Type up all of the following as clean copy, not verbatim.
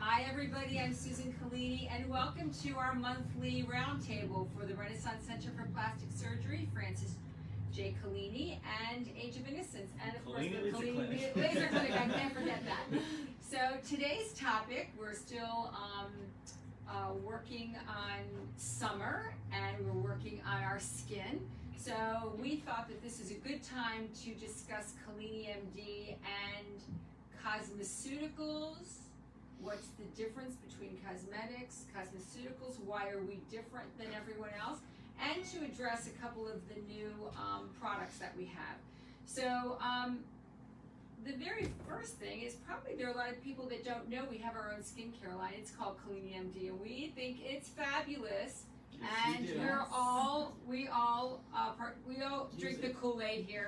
Hi everybody, I'm Susan Collini and welcome to our monthly roundtable for the Renaissance Center for Plastic Surgery, Francis J. Collini, and Age of Innocence, and of course the Collini Laser Clinic, I can't forget that. So today's topic, we're still working on summer and we're working on our skin. So we thought that this is a good time to discuss COLLINIMD and cosmeceuticals. What's the difference between cosmetics, cosmeceuticals, why are we different than everyone else, and to address a couple of the new products that we have. So the very first thing is probably there are a lot of people that don't know we have our own skincare line. It's called COLLINIMD and we think it's fabulous. Yes, And we all drink the Kool-Aid here.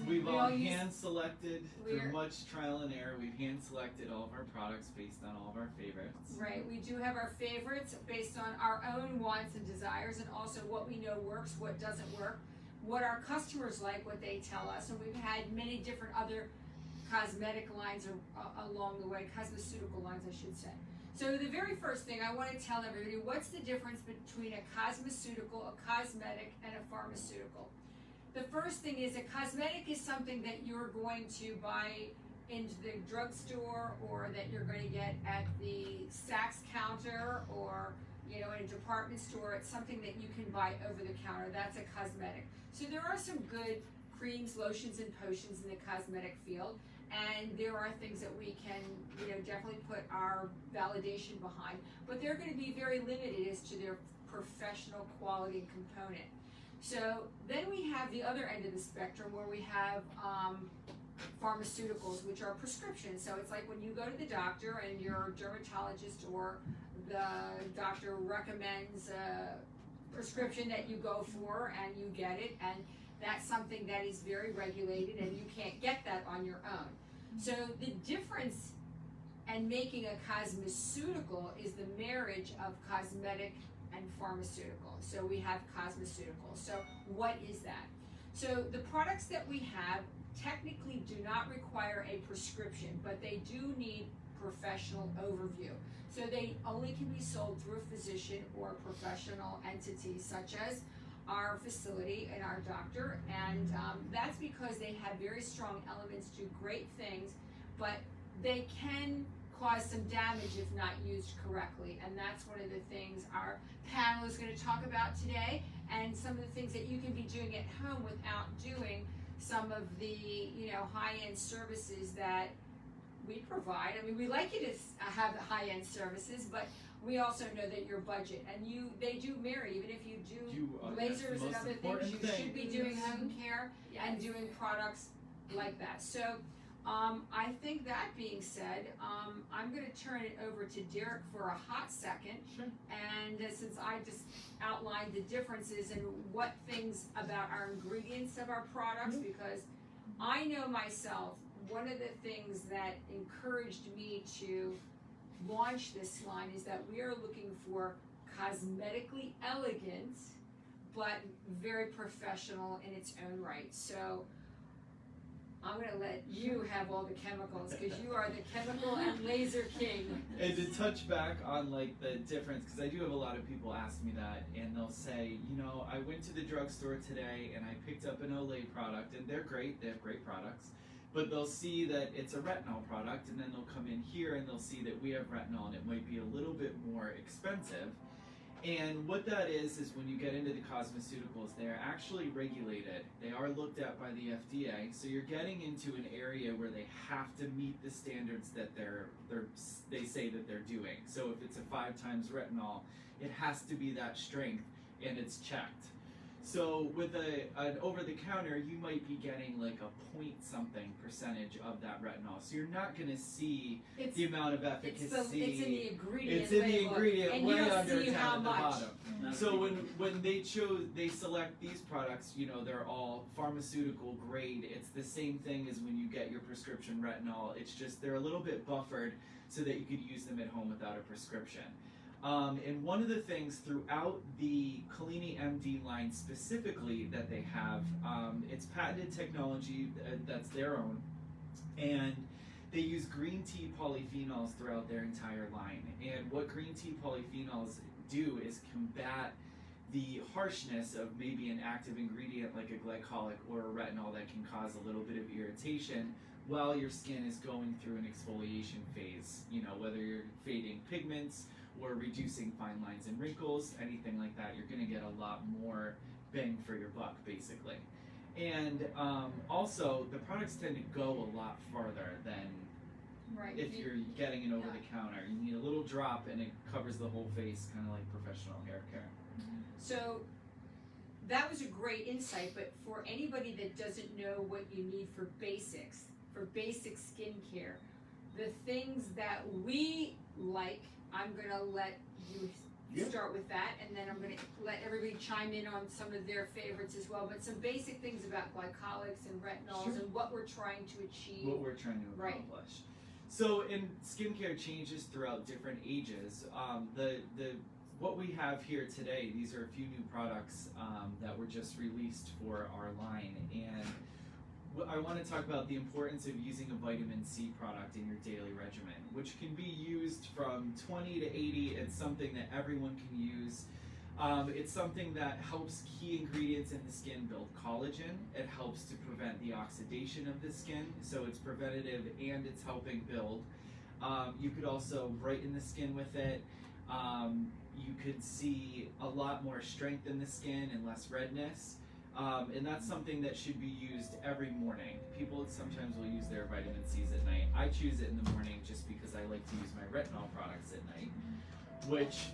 We've all hand selected through much trial and error. We've hand selected all of our products based on all of our favorites. Right, we do have our favorites based on our own wants and desires, and also what we know works, what doesn't work, what our customers like, what they tell us, and we've had many different other cosmetic lines along the way, cosmeceutical lines, I should say. So the very first thing I want to tell everybody, what's the difference between a cosmeceutical, a cosmetic, and a pharmaceutical? The first thing is a cosmetic is something that you're going to buy into the drugstore or that you're going to get at the Saks counter or in a department store. It's something that you can buy over the counter. That's a cosmetic. So there are some good creams, lotions, and potions in the cosmetic field. And there are things that we can, definitely put our validation behind, but they're going to be very limited as to their professional quality component. So then we have the other end of the spectrum where we have pharmaceuticals, which are prescriptions. So it's like when you go to the doctor and your dermatologist or the doctor recommends a prescription that you go for and you get it, and that's something that is very regulated and you can't get that on your own. So the difference in making a cosmeceutical is the marriage of cosmetic and pharmaceutical. So we have cosmeceuticals. So what is that? So the products that we have technically do not require a prescription, but they do need professional overview. So they only can be sold through a physician or a professional entity such as our facility and our doctor, and that's because they have very strong elements, do great things, but they can cause some damage if not used correctly, and that's one of the things our panel is going to talk about today, and some of the things that you can be doing at home without doing some of the high-end services that we provide. I mean, we like you to have the high-end services, but we also know that your budget, and they do marry. Even if you do lasers and other things, you should be doing home care and doing products like that. So I think that being said, I'm going to turn it over to Derek for a hot second. Sure. And since I just outlined the differences and what things about our ingredients of our products, because I know myself, one of the things that encouraged me to launch this line is that we are looking for cosmetically elegant but very professional in its own right. So I'm going to let you have all the chemicals because you are the chemical and laser king. And to touch back on like the difference, because I do have a lot of people ask me that, and they'll say, I went to the drugstore today and I picked up an Olay product, and they're great, they have great products. But they'll see that it's a retinol product, and then they'll come in here and they'll see that we have retinol and it might be a little bit more expensive. And what that is when you get into the cosmeceuticals, they're actually regulated. They are looked at by the FDA, so you're getting into an area where they have to meet the standards that they say that they're doing. So if it's a 5 times retinol, it has to be that strength and it's checked. So with an over-the-counter, you might be getting like a point-something percentage of that retinol. So you're not going to see the amount of efficacy. It's in the ingredient. It's in the ingredient and way you don't under see 10 how at the much. bottom. So when they select these products, they're all pharmaceutical grade. It's the same thing as when you get your prescription retinol. It's just they're a little bit buffered so that you could use them at home without a prescription. And one of the things throughout the COLLINIMD line specifically that they have, it's patented technology that's their own, and they use green tea polyphenols throughout their entire line. And what green tea polyphenols do is combat the harshness of maybe an active ingredient like a glycolic or a retinol that can cause a little bit of irritation while your skin is going through an exfoliation phase. You know, whether you're fading pigments or reducing fine lines and wrinkles, anything like that, you're going to get a lot more bang for your buck, basically. And also, the products tend to go a lot farther than if you're getting it over the counter. You need a little drop and it covers the whole face, kind of like professional hair care. So that was a great insight, but for anybody that doesn't know what you need for basic skincare, the things that we like, I'm gonna let you start with that, and then I'm gonna let everybody chime in on some of their favorites as well, but some basic things about glycolics and retinols and what we're trying to achieve. What we're trying to accomplish. So, in skincare changes throughout different ages. What we have here today, these are a few new products that were just released for our line, and I want to talk about the importance of using a vitamin C product in your daily regimen, which can be used from 20 to 80. It's something that everyone can use. It's something that helps key ingredients in the skin build collagen. It helps to prevent the oxidation of the skin, so it's preventative and it's helping build. You could also brighten the skin with it. You could see a lot more strength in the skin and less redness. And that's something that should be used every morning. People sometimes will use their vitamin C's at night. I choose it in the morning just because I like to use my retinol products at night, which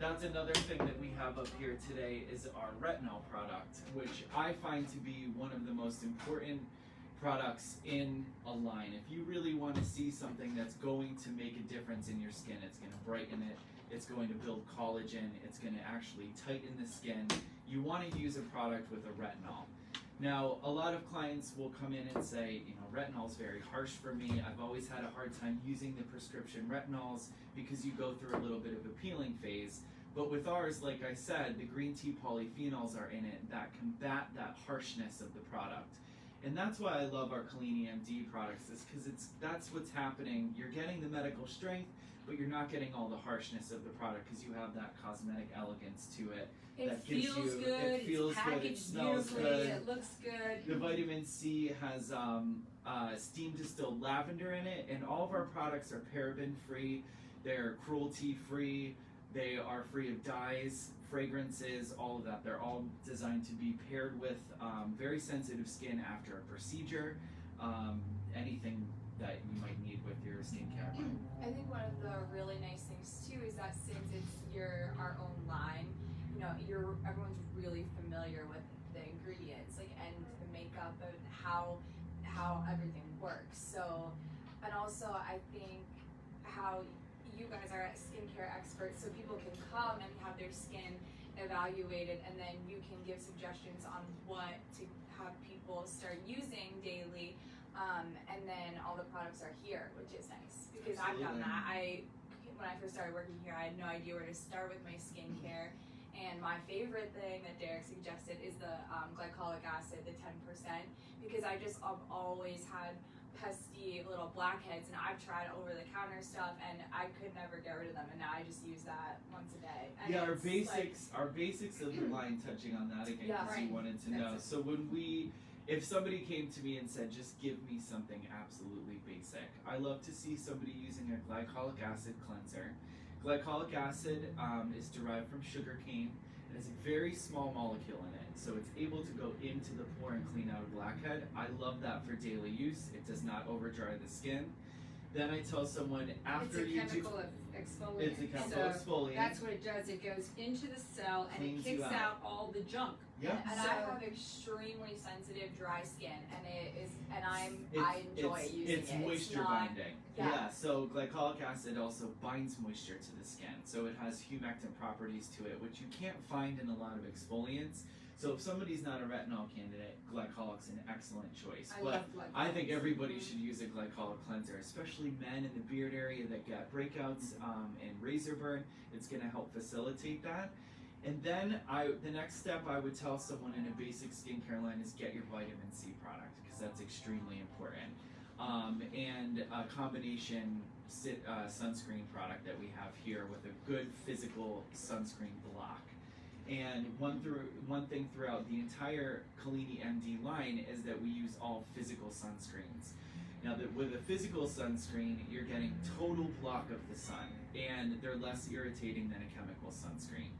that's another thing that we have up here today is our retinol product, which I find to be one of the most important products in a line. If you really want to see something that's going to make a difference in your skin, it's going to brighten it, it's going to build collagen, it's going to actually tighten the skin, you want to use a product with a retinol. Now, a lot of clients will come in and say, you know, retinol is very harsh for me. I've always had a hard time using the prescription retinols because you go through a little bit of a peeling phase. But with ours, like I said, the green tea polyphenols are in it that combat that harshness of the product. And that's why I love our COLLINIMD products, is because that's what's happening. You're getting the medical strength, but you're not getting all the harshness of the product because you have that cosmetic elegance to it. It feels good, it's packaged beautifully, it looks good. The vitamin C has steam distilled lavender in it, and all of our products are paraben free, they're cruelty free, they are free of dyes, fragrances, all of that. They're all designed to be paired with very sensitive skin after a procedure, anything that you might need with your skincare. I think one of the really nice things too is that since it's our own line, you know, everyone's really familiar with the ingredients, like, and the makeup and how everything works. So, and also I think how you guys are skincare experts, so people can come and have their skin evaluated, and then you can give suggestions on what to have people start using daily. And then all the products are here, which is nice because I've done that. When I first started working here, I had no idea where to start with my skincare. And my favorite thing that Derek suggested is the glycolic acid, the 10%, because I've always had pesky little blackheads, and I've tried over-the-counter stuff, and I could never get rid of them, and now I just use that once a day. And yeah, our basics of the line, touching on that again, because you wanted to know. So if somebody came to me and said, just give me something absolutely basic, I love to see somebody using a glycolic acid cleanser. Glycolic acid is derived from sugarcane. It has a very small molecule in it, so it's able to go into the pore and clean out a blackhead. I love that for daily use. It does not over dry the skin. Then I tell someone after it's a chemical exfoliant. It's a chemical exfoliant. That's what it does. It goes into the cell and it kicks out all the junk. Yeah. And I have extremely sensitive dry skin, and I enjoy using it. It's moisture binding. Yeah. So glycolic acid also binds moisture to the skin, so it has humectant properties to it, which you can't find in a lot of exfoliants. So if somebody's not a retinol candidate, glycolic's an excellent choice. I think everybody should use a glycolic cleanser, especially men in the beard area that get breakouts and razor burn. It's going to help facilitate that. And then the next step I would tell someone in a basic skincare line is get your vitamin C product, because that's extremely important. and a combination sunscreen product that we have here with a good physical sunscreen block. And one thing throughout the entire COLLINIMD line is that we use all physical sunscreens. Now, with a physical sunscreen, you're getting total block of the sun, and they're less irritating than a chemical sunscreen.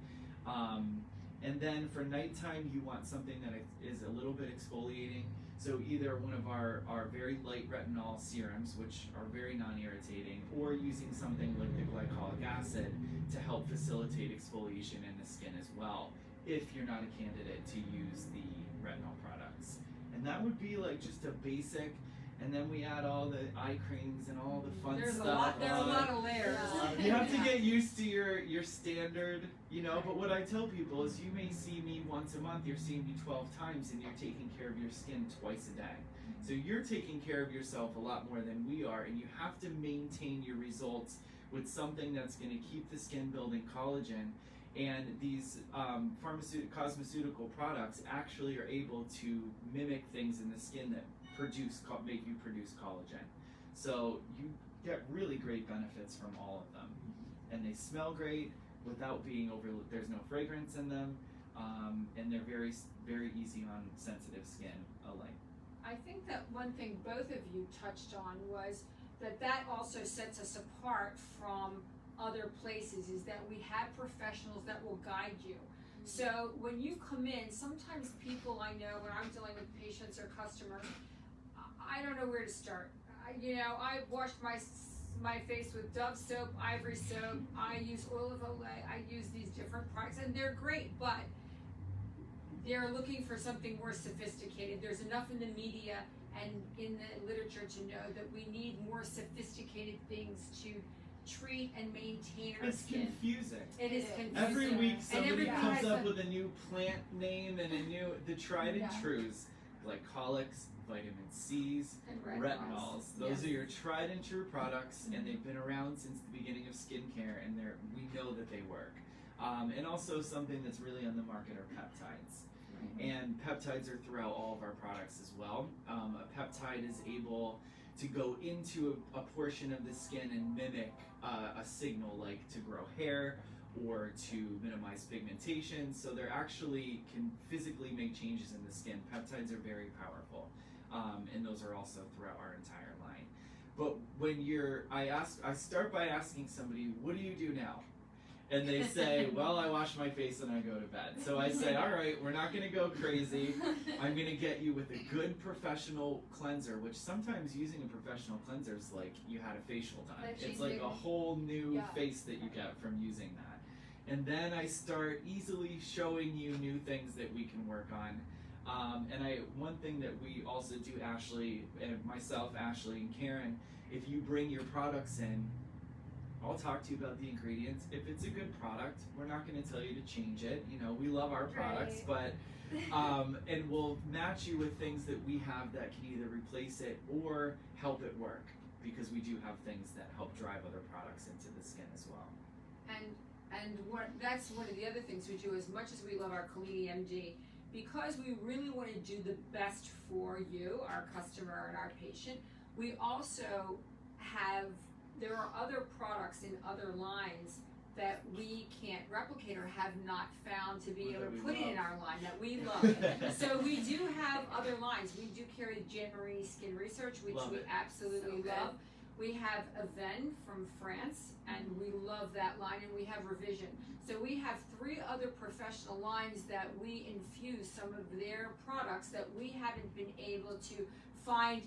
And then for nighttime, you want something that is a little bit exfoliating. So either one of our very light retinol serums, which are very non-irritating, or using something like the glycolic acid to help facilitate exfoliation in the skin as well, if you're not a candidate to use the retinol products. And that would be like just a basic, and then we add all the eye creams and all the fun stuff. There are a lot of layers. You have to get used to your standard, but what I tell people is you may see me once a month, you're seeing me 12 times, and you're taking care of your skin twice a day. So you're taking care of yourself a lot more than we are, and you have to maintain your results with something that's going to keep the skin building collagen. And these cosmeceutical products actually are able to mimic things in the skin that make you produce collagen. So you get really great benefits from all of them, and they smell great without being there's no fragrance in them, and they're very, very easy on sensitive skin alike. I think that one thing both of you touched on was that also sets us apart from other places, is that we have professionals that will guide you. So when you come in, sometimes people I know, when I'm dealing with patients or customers, I don't know where to start. I washed my face with Dove soap, Ivory soap, I use oil of Olay, I use these different products, and they're great, but they're looking for something more sophisticated. There's enough in the media and in the literature to know that we need more sophisticated things to treat and maintain our skin. It's confusing. It is confusing. Every week somebody everybody comes has up with a new plant name and the tried and trues, glycolics, vitamin C's, And retinols. Those Yes. are your tried and true products, and they've been around since the beginning of skincare, and we know that they work. And also something that's really on the market are peptides. And peptides are throughout all of our products as well. A peptide is able to go into a portion of the skin and mimic a signal, like to grow hair or to minimize pigmentation. So they actually can physically make changes in the skin. Peptides are very powerful, and those are also throughout our entire line. But when I start by asking somebody, what do you do now? And they say, well, I wash my face and I go to bed. So I say, all right, we're not going to go crazy. I'm going to get you with a good professional cleanser, which sometimes using a professional cleanser is like you had a facial done. It's like a whole new face that you get from using that. And then I start easily showing you new things that we can work on. One thing that we also do, Ashley, and myself, Ashley, and Karen, if you bring your products in, I'll talk to you about the ingredients. If it's a good product, we're not going to tell you to change it. We love our products, but and we'll match you with things that we have that can either replace it or help it work, because we do have things that help drive other products into the skin as well. And that's one of the other things we do. As much as we love our COLLINIMD, because we really want to do the best for you, our customer and our patient, we also there are other products in other lines that we can't replicate or have not found to be able to put it in our line that we love. So we do have other lines. We do carry Jean Marie Skin Research, which we absolutely love. We have Aven from France, and we love that line, and we have Revision. So we have 3 other professional lines that we infuse some of their products that we haven't been able to find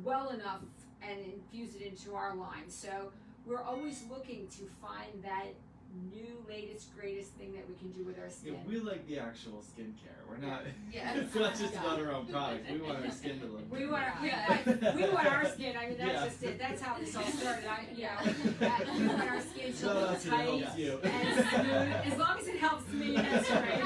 well enough and infuse it into our line. So we're always looking to find that new, latest, greatest thing that we can do with our skin. Yeah, we like the actual skincare. We're not. Yeah. It's not just about our own product. We want our skin to look. We good. want our skin. I mean, that's just it. That's how this all started. We want our skin to look tight and smooth. As long as it helps me, that's right.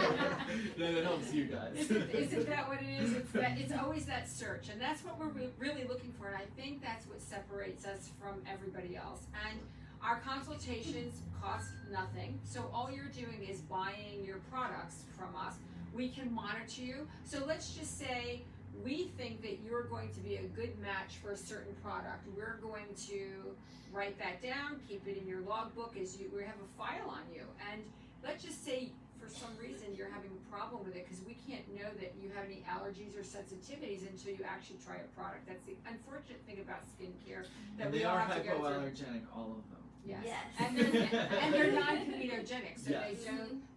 Then it helps you guys. Isn't that what it is? It's always that search, and that's what we're really looking for. And I think that's what separates us from everybody else. And our consultations cost nothing, so all you're doing is buying your products from us. We can monitor you. So let's just say we think that you're going to be a good match for a certain product. We're going to write that down, keep it in your logbook as we have a file on you. And let's just say for some reason you're having a problem with it, because we can't know that you have any allergies or sensitivities until you actually try a product. That's the unfortunate thing about skincare, that And we they all are have to go through. hypoallergenic, all of them. Yes. Yes. And they're non-comedogenic, so Yes.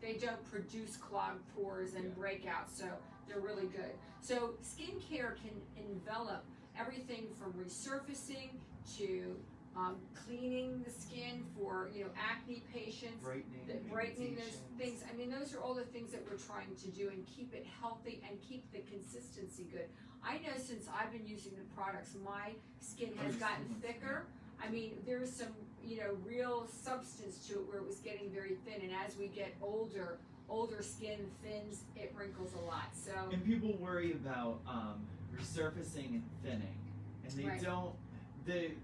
they don't produce clogged pores and Yeah. breakouts, so they're really good. So skincare can envelop everything from resurfacing to cleaning the skin for acne patients, brightening those things. I mean, those are all the things that we're trying to do and keep it healthy and keep the consistency good. I know since I've been using the products, my skin has gotten thicker. I mean, there's some, real substance to it where it was getting very thin, and as we get older skin thins, it wrinkles a lot. So And people worry about resurfacing and thinning, and they Right. don't.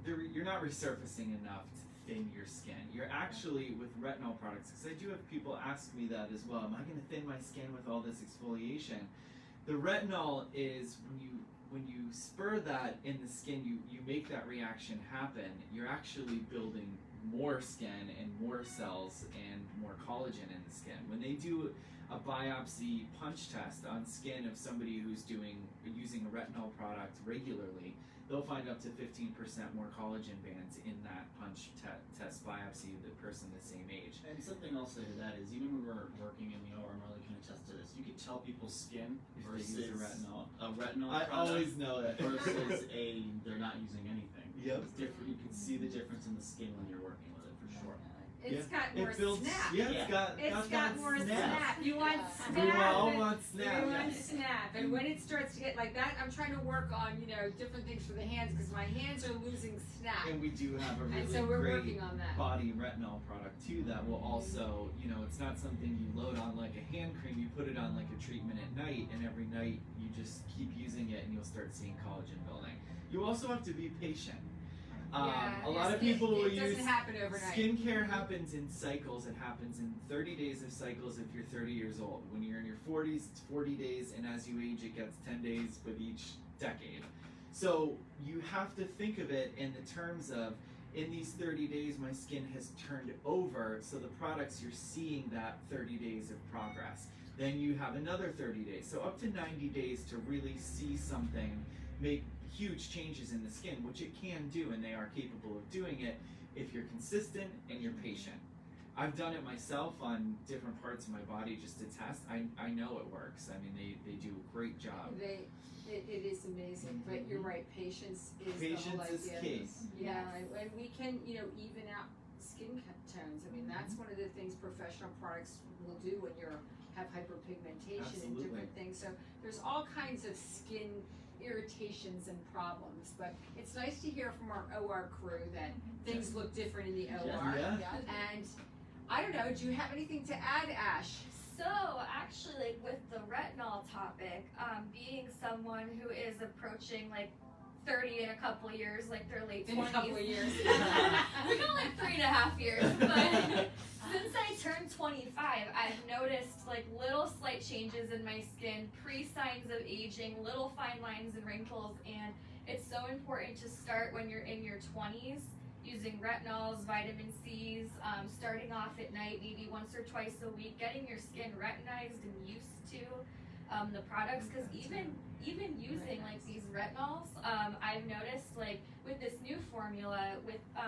You're not resurfacing enough to thin your skin. You're actually, with retinol products, because I do have people ask me that as well. Am I going to thin my skin with all this exfoliation? The retinol is when you spur that in the skin, you make that reaction happen. You're actually building more skin and more cells and more collagen in the skin. When they do a biopsy punch test on skin of somebody who's using a retinol product regularly, they'll find up to 15% more collagen bands in that punch test biopsy of the person the same age. And something I'll say to that is, even when we're working in the OR, Marley can attest to this, you can tell people's skin If they versus use a retinol. a retinol I product always know that. versus they're not using anything. Yep. It's different. You can see the difference in the skin when you're working with it, for sure. it's got more It builds. snap. Yeah, Yeah. It's got more snap. snap. You want Yeah. snap. We all and- want snap. You want snap. And when it starts to get like that, I'm trying to work on, different things for the hands, because my hands are losing snap. And we do have a And really so we're great working on that. body retinol product too that will also, it's not something you load on like a hand cream. You put it on like a treatment at night, and every night you just keep using it, and you'll start seeing collagen building. You also have to be patient. A lot of people will It use. doesn't happen overnight. Skincare happens in cycles. It happens in 30 days of cycles if you're 30 years old. When you're in your 40s, it's 40 days, and as you age, it gets 10 days with each decade. So you have to think of it in the terms of, in these 30 days, my skin has turned over, so the products, you're seeing that 30 days of progress. Then you have another 30 days. So up to 90 days to really see something make huge changes in the skin, which it can do, and they are capable of doing it if you're consistent and you're patient. I've done it myself on different parts of my body just to test. I know it works. I mean, they do a great job. It is amazing, but you're right, patience is the Patience whole idea. is key. Yeah, and we can, even out skin tones. I mean, that's one of the things professional products will do when you have hyperpigmentation and Absolutely. different things. So there's all kinds of skin irritations and problems, but it's nice to hear from our OR crew that things look different in the OR. Yeah. And I don't know, do you have anything to add, Ash? So actually, like with the retinol topic, being someone who is approaching like 30 in a couple years, like their late 20s. In a couple of years. We got like 3.5 years, but since I turned 25, I've noticed like little slight changes in my skin, pre-signs of aging, little fine lines and wrinkles, and it's so important to start when you're in your 20s, using retinols, vitamin C's, starting off at night, maybe once or twice a week, getting your skin retinized and used to the products, because even using like these retinols, I've noticed like with this new formula,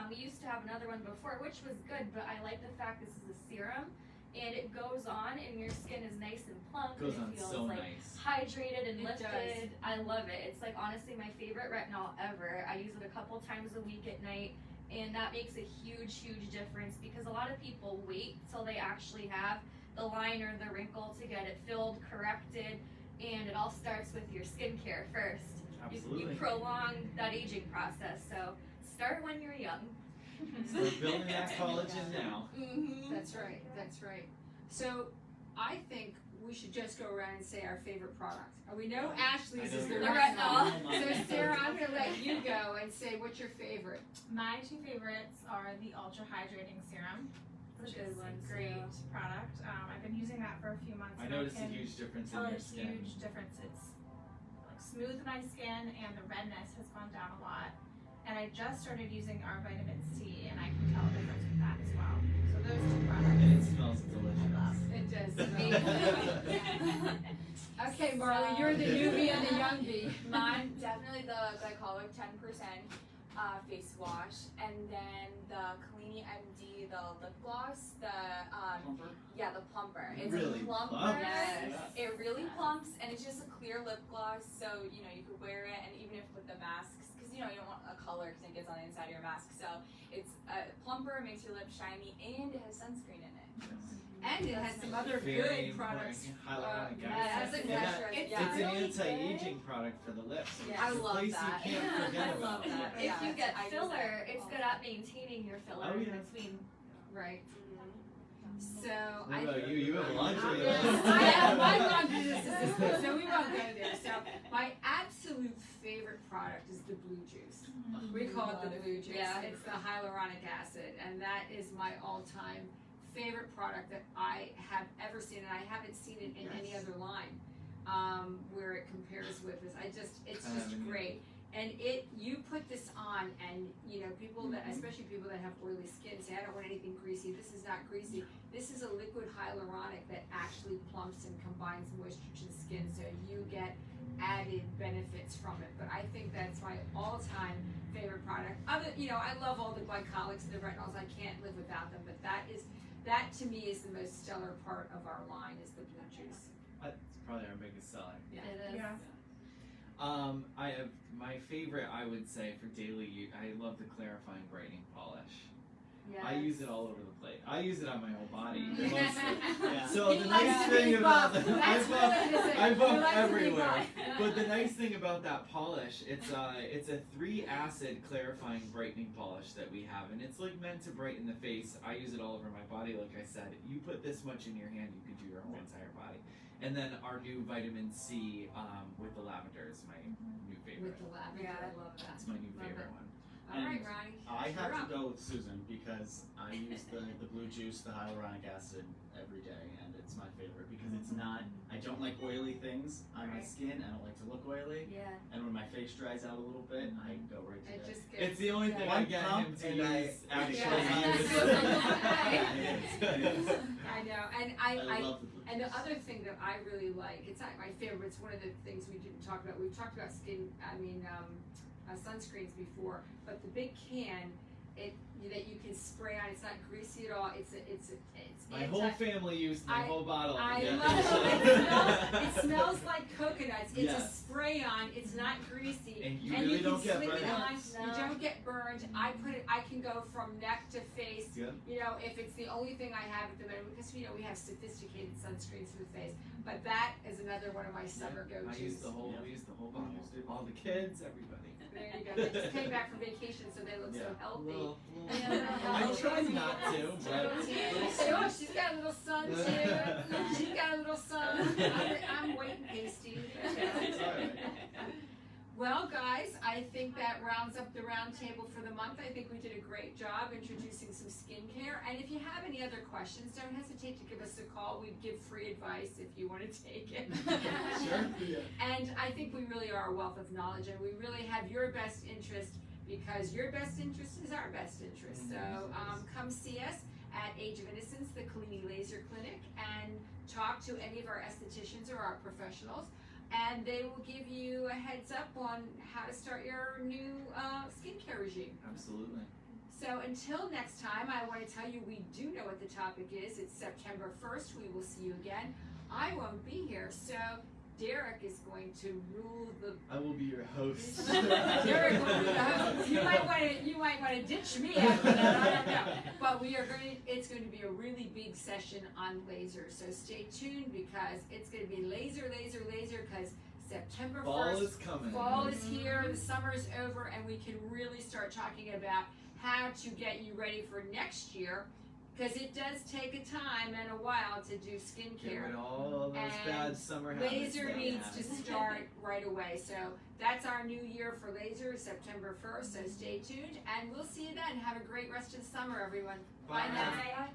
we used to have another one before, which was good, but I like the fact this is a serum, and it goes on, and your skin is nice and plump, Goes and on it feels so like nice. hydrated and It lifted. does. I love it. It's like honestly my favorite retinol ever. I use it a couple times a week at night, and that makes a huge difference, because a lot of people wait till they actually have the line or the wrinkle to get it filled, corrected, and it all starts with your skincare first. Absolutely. You prolong that aging process, so start when you're young. So we're building that collagen now. Mm-hmm. That's right. So I think we should just go around and say our favorite product. We know Ashley's I know is the yours. retinol. retinol. So Sarah, I'm gonna let you go and say what's your favorite. My two favorites are the Ultra Hydrating Serum, which Good is one, a great product. I've been using that for a few months. I and noticed a can huge difference in tell your a skin. huge difference. It's like smoothed my skin and the redness has gone down a lot. And I just started using our vitamin C and I can tell a difference with that as well. So those two products. And it smells I delicious. love. It does. Okay, Marley, you're the newbie and the young bee. Mine definitely the glycolic 10% face wash, and then the COLLINIMD, the lip gloss, the Plumper? yeah, the plumper. It's Really a plumper. plumps. Yes. It really plumps, and it's just a clear lip gloss, so you know you could wear it, and even if with the masks, because you know you don't want a color because it gets on the inside of your mask. So it's a plumper, makes your lips shiny, and it has sunscreen in it. And it has some other Very good products. hyaluronic yeah, acid. that's a And that- moisturizer. It's It's really an anti-aging product for the lips. Yeah. I It's a love place that. you can't forget I about. love that. If Yeah, you get I use filler, that it's all good the at maintaining your filler Oh, in yeah. between. Right. Mhm. So What about you? You have a laundry Yes, list. I have my laundry list is this big, so we won't go there. So my absolute favorite product is the blue juice. We call it the blue juice. Yeah. It's the hyaluronic acid, and that is my all-time favorite product that I have ever seen, and I haven't seen it in any other line where it compares with this. It's just great. And you put this on, and you know, people that, especially people that have oily skin, say, I don't want anything greasy. This is not greasy. This is a liquid hyaluronic that actually plumps and combines moisture to the skin, so you get added benefits from it. But I think that's my all-time favorite product. I love all the glycolics and the retinols. I can't live without them. But that to me is the most stellar part of our line is the blue juice. That's probably our biggest seller. Yeah. It is. Yeah. I have my favorite. I would say for daily use, I love the clarifying brightening polish. I use it all over the place. I use it on my whole body mostly. Yeah. So He the likes nice to be thing about buff. the, I That's buff, what it is. I He buff likes to be everywhere. buff. But the nice thing about that polish, it's a 3-acid clarifying brightening polish that we have, and it's like meant to brighten the face. I use it all over my body, like I said. You put this much in your hand, you could do your whole entire body. And then our new vitamin C with the lavender is my new favorite. With the lavender, Yeah. I love that. That's my new Love favorite it. one. All right, And Ronnie. I You're have up. to go with Susan because I use the blue juice, the hyaluronic acid every day, and it's my favorite because it's not. I don't like oily things on my Right. skin. I don't like to look oily, Yeah. and when my face dries out a little bit, I go right to It that. just It's gets. the only thing I One get pump him to and I use actually actually. I know, and I love the blue and the juice. other thing that I really like, it's not my favorite, it's one of the things we didn't talk about. We've talked about sunscreens before, but the big can, that you can spray on, it's not greasy at all. It's My whole family used my whole bottle. I Yeah. love it. It smells like coconuts. It's a Yes. spray on. It's not greasy. And you and really you don't can get slip it burned. on. No. You don't get burned. I can go from neck to face. Yeah. You know, if it's the only thing I have at the moment, because we have sophisticated sunscreens for the face. But that is another one of my summer I go-tos. used the whole. Yeah. We used the whole bottle. All the kids, everybody. There you go. They just came back from vacation, so they look so healthy. Little- Yeah. I try not to, but. Oh, she's got a little son too. She's got a little son. I'm waiting pasty. It's all right. Well, guys, I think that rounds up the round table for the month. I think we did a great job introducing some skincare. And if you have any other questions, don't hesitate to give us a call. We'd give free advice if you want to take it. Sure. Yeah. And I think we really are a wealth of knowledge, and we really have your best interest because your best interest is our best interest. So come see us at Age of Innocence, the COLLINIMD Laser Clinic, and talk to any of our estheticians or our professionals. And they will give you a heads up on how to start your new skincare regime. Absolutely. So until next time, I want to tell you we do know what the topic is. It's September 1st. We will see you again. I won't be here, so Derek is going to rule the. I will be your host. Derek will be the host. You might want to ditch me after that. I don't know. But it's going to be a really big session on laser. So stay tuned because it's going to be laser, because September 1st. Fall is coming. Fall is here, the summer is over, and we can really start talking about how to get you ready for next year, because it does take a time and a while to do Get skincare. rid of all those And bad summer habits. Laser that we needs had. to start right away. So that's our new year for laser, September 1st, so stay tuned, and we'll see you then. Have a great rest of the summer, everyone. Bye Bye. now. Bye.